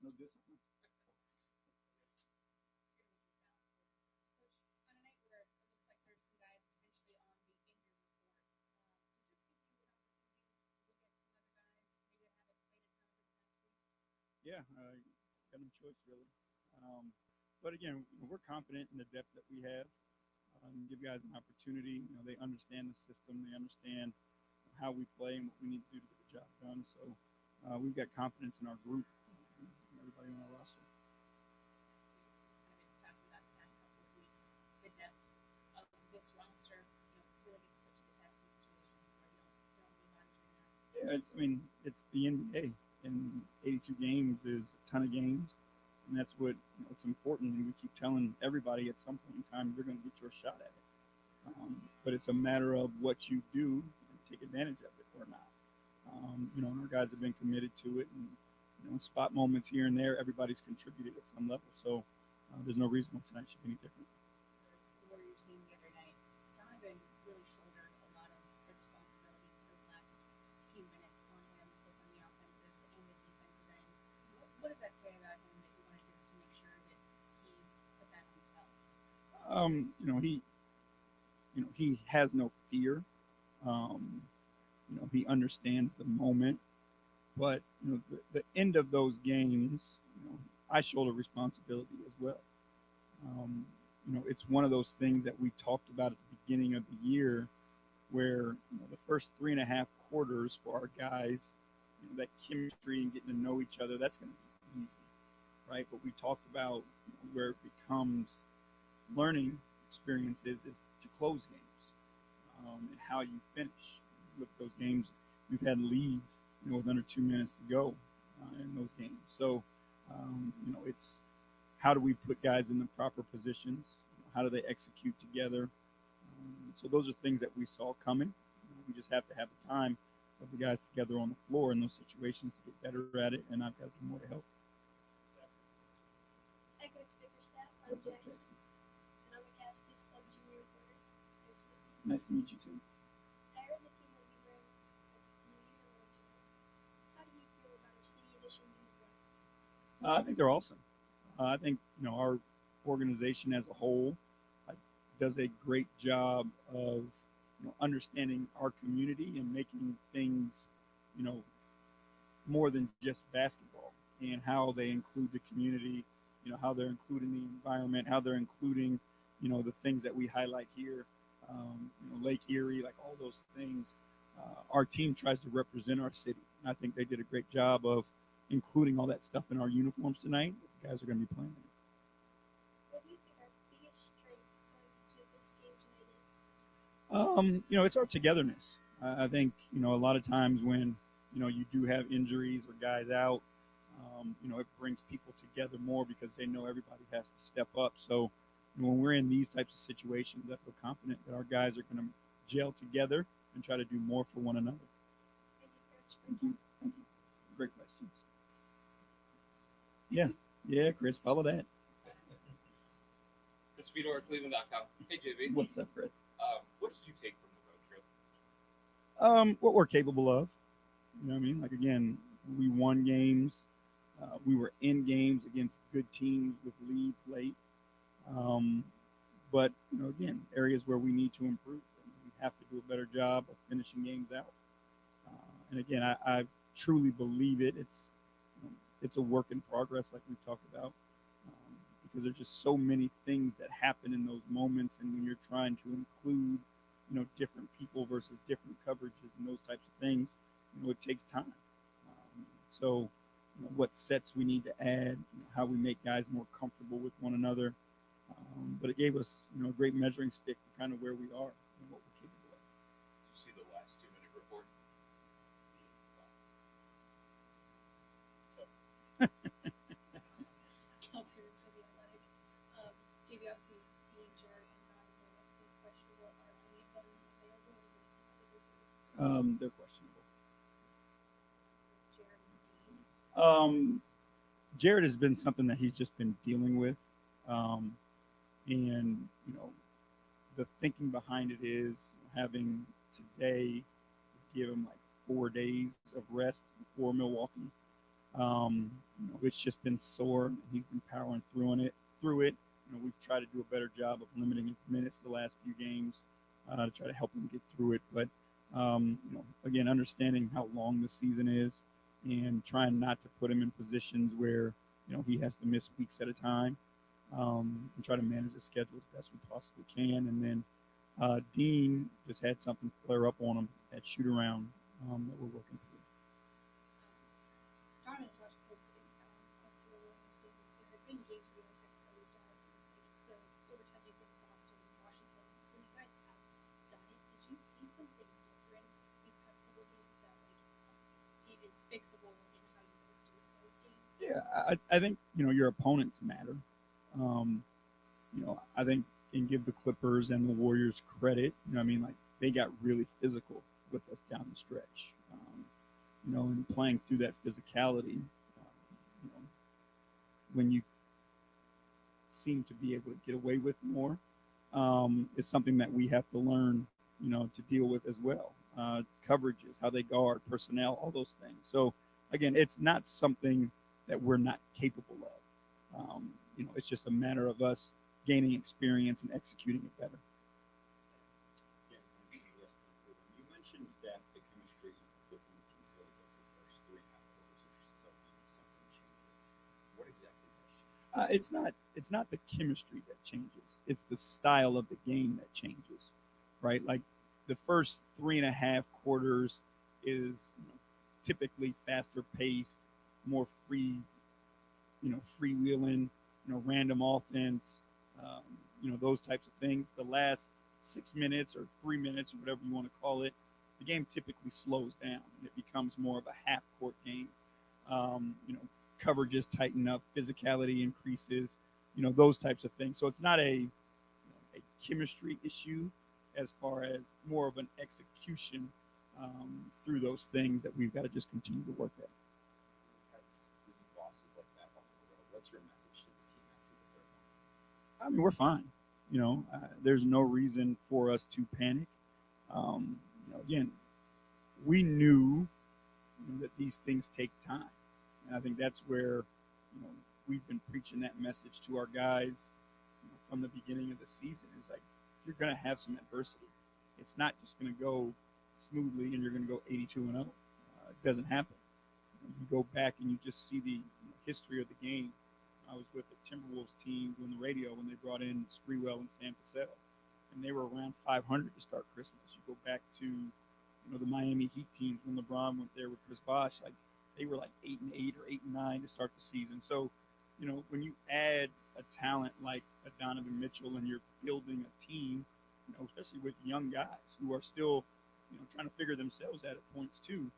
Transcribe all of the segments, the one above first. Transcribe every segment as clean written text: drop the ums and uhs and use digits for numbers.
no discipline. Yeah, got no choice really. But again, we're confident in the depth that we have. Give guys an opportunity. They understand the system. They understand how we play and what we need to do to get the job done. So we've got confidence in our group, everybody on our roster. Yeah, it's the NBA, and 82 games is a ton of games, and that's what's important. And we keep telling everybody at some point in time you're going to get your shot at it. But it's a matter of what you do and take advantage of it or not. And our guys have been committed to it, and spot moments here and there, everybody's contributed at some level. So there's no reason why tonight should be any different. He he has no fear. He understands the moment, but the end of those games, I shoulder responsibility as well. It's one of those things that we talked about at the beginning of the year, where the first 3.5 quarters for our guys, that chemistry and getting to know each other, that's going to be easy, right? But we talked about where it becomes learning experiences is to close games, and how you finish with those games. We've had leads, with under 2 minutes to go in those games. So, it's how do we put guys in the proper positions? How do they execute together? So those are things that we saw coming. We just have to have the time of the guys together on the floor in those situations to get better at it, and I've got to do more to help. Hi, Coach Bickerstaff. I'm Jax, and I'm a Cavs Club junior reporter. Nice to meet you too. I heard the team will be wearing a New Year logo. How do you feel about our city edition uniforms? I think they're awesome. I think our organization as a whole does a great job of understanding our community and making things more than just basketball, and how they include the community, how they're including the environment, how they're including the things that we highlight here, Lake Erie, like all those things. Our team tries to represent our city, and I think they did a great job of including all that stuff in our uniforms tonight. The guys are going to be playing. What do you think our biggest strength going into this game tonight is? It's our togetherness. I think a lot of times when you do have injuries or guys out, it brings people together more because they know everybody has to step up. So when we're in these types of situations, I feel confident that our guys are going to gel together and try to do more for one another. Thank you, Coach. Thank you. Thank you. Great questions. Yeah, Chris, follow that. Chris Fedor, Cleveland.com. Hey, JV. What's up, Chris? What did you take from the road trip? What we're capable of. You know what I mean? Like, again, we won games. We were in games against good teams with leads late. But, again, areas where we need to improve. And we have to do a better job of finishing games out. And, again, I truly believe it. It's a work in progress, like we've talked about, because there's just so many things that happen in those moments. And when you're trying to include, different people versus different coverages and those types of things, it takes time. So, what sets we need to add, how we make guys more comfortable with one another. But it gave us, a great measuring stick for kind of where we are and what we're capable of. Did you see the last 2-minute report? Counselor said the Athletic. JV, obviously, Dean, Jared, and Ryan Lewis is questionable. Are any of them available? They're questionable. Jared and Dean. Jared has been something that he's just been dealing with. And, the thinking behind it is having today give him like 4 days of rest before Milwaukee. It's just been sore. He's been powering through it. We've tried to do a better job of limiting his minutes the last few games to try to help him get through it. But again, understanding how long the season is and trying not to put him in positions where he has to miss weeks at a time, and try to manage the schedule as best we possibly can. And then Dean just had something flare up on him at shoot around that we're working through. Jonathan touched this after the season. There have been games where the second closed out, like the overtime against Boston, Washington. So you guys have done it. Did you see something different these past couple of games that is fixable in how you guys do those games? Yeah, I think your opponents matter. I think and give the Clippers and the Warriors credit. Like they got really physical with us down the stretch. And playing through that physicality, when you seem to be able to get away with more, is something that we have to learn, to deal with as well. Coverages, how they guard, personnel, all those things. So again, it's not something that we're not capable of. It's just a matter of us gaining experience and executing it better. Yeah, you mentioned that the chemistry with the team really was the first 3.5 quarters or something changes. What exactly does change? It's not the chemistry that changes. It's the style of the game that changes, right? Like the first 3.5 quarters is typically faster paced, more freewheeling, random offense, those types of things. The last 6 minutes or 3 minutes or whatever you want to call it, the game typically slows down and it becomes more of a half court game. Coverages tighten up, physicality increases, those types of things. So it's not a chemistry issue as far as more of an execution through those things that we've got to just continue to work at. Bosses like that on the road. What's your message to the team after the third one? We're fine. There's no reason for us to panic. Again, we knew that these things take time, and I think that's where we've been preaching that message to our guys from the beginning of the season. Is like you're going to have some adversity. It's not just going to go smoothly and you're going to go 82-0. It doesn't happen. You go back and you just see the history of the game. I was with the Timberwolves team doing the radio when they brought in Sprewell and Sam Cassell, and they were around 500 to start Christmas. You go back to the Miami Heat teams when LeBron went there with Chris Bosh, like they were like 8-8 or 8-9 to start the season. So, when you add a talent like a Donovan Mitchell and you're building a team, especially with young guys who are still, trying to figure themselves out at points too,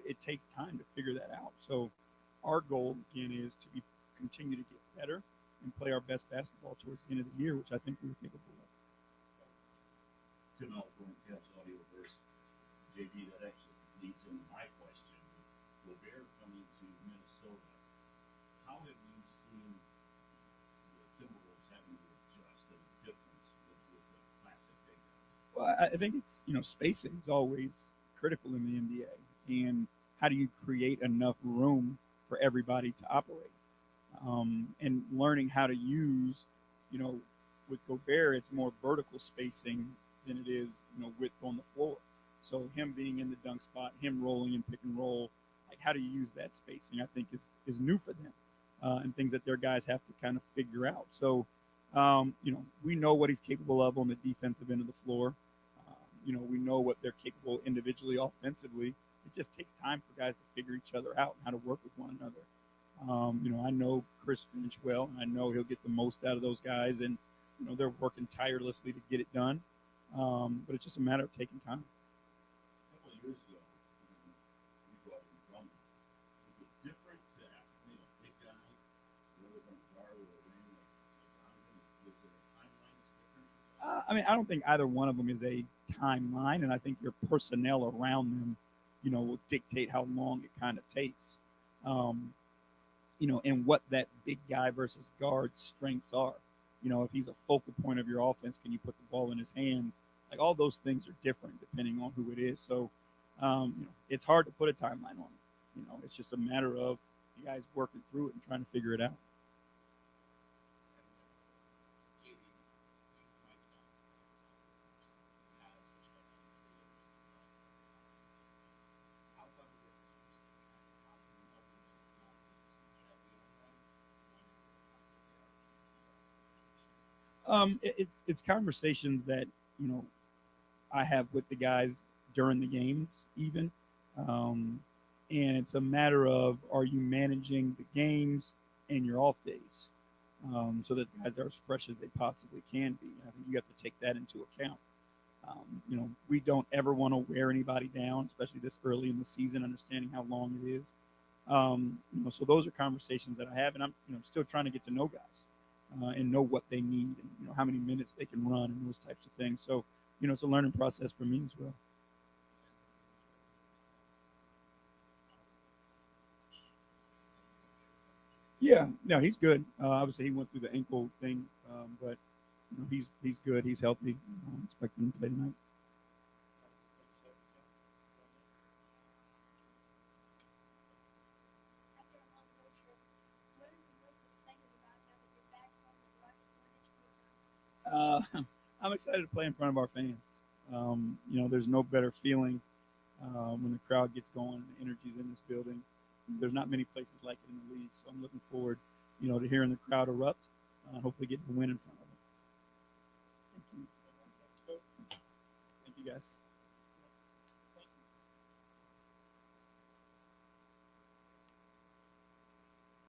it takes time to figure that out. So our goal again is to continue to get better and play our best basketball towards the end of the year, which I think we're capable of. Tim Alcorn, Cavs audio verse. JD, that actually leads into my question. With Gobert coming to Minnesota, how have you seen the Timberwolves having to adjust the difference with the classic big guys? Well, I think it's spacing is always critical in the NBA, and how do you create enough room for everybody to operate, and learning how to use, with Gobert, it's more vertical spacing than it is, width on the floor. So him being in the dunk spot, him rolling and pick and roll, like how do you use that spacing? I think is new for them, and things that their guys have to kind of figure out. So, we know what he's capable of on the defensive end of the floor. We know what they're capable individually, offensively. It just takes time for guys to figure each other out and how to work with one another. I know Chris Finch well, and I know he'll get the most out of those guys, and they're working tirelessly to get it done. But it's just a matter of taking time. A couple of years ago, we brought in Drummond. Was it different to have big guy rather than guard or a wing like Donovan? Was there a timeline that's different? I don't think either one of them is a timeline, and I think your personnel around them, will dictate how long it kind of takes. And what that big guy versus guard strengths are. If he's a focal point of your offense, can you put the ball in his hands? Like all those things are different depending on who it is. So, it's hard to put a timeline on it. it's just a matter of you guys working through it and trying to figure it out. It's conversations that I have with the guys during the games, even, and it's a matter of, are you managing the games and your off days, so that the guys are as fresh as they possibly can be. I think you have to take that into account. We don't ever want to wear anybody down, especially this early in the season, understanding how long it is. So those are conversations that I have, and I'm still trying to get to know guys and know what they need, and how many minutes they can run, and those types of things. So it's a learning process for me as well. Yeah, no, he's good. Obviously, he went through the ankle thing, but he's good. He's healthy. I'm expecting him to play tonight. After a long road trip, what are you most excited about now that you're back home at Rocket Mortgage Fieldhouse? I'm excited to play in front of our fans. There's no better feeling when the crowd gets going and the energy's in this building. There's not many places like it in the league, so I'm looking forward, to hearing the crowd erupt. Hopefully, getting a win in front of them. Thank you. Thank you, guys.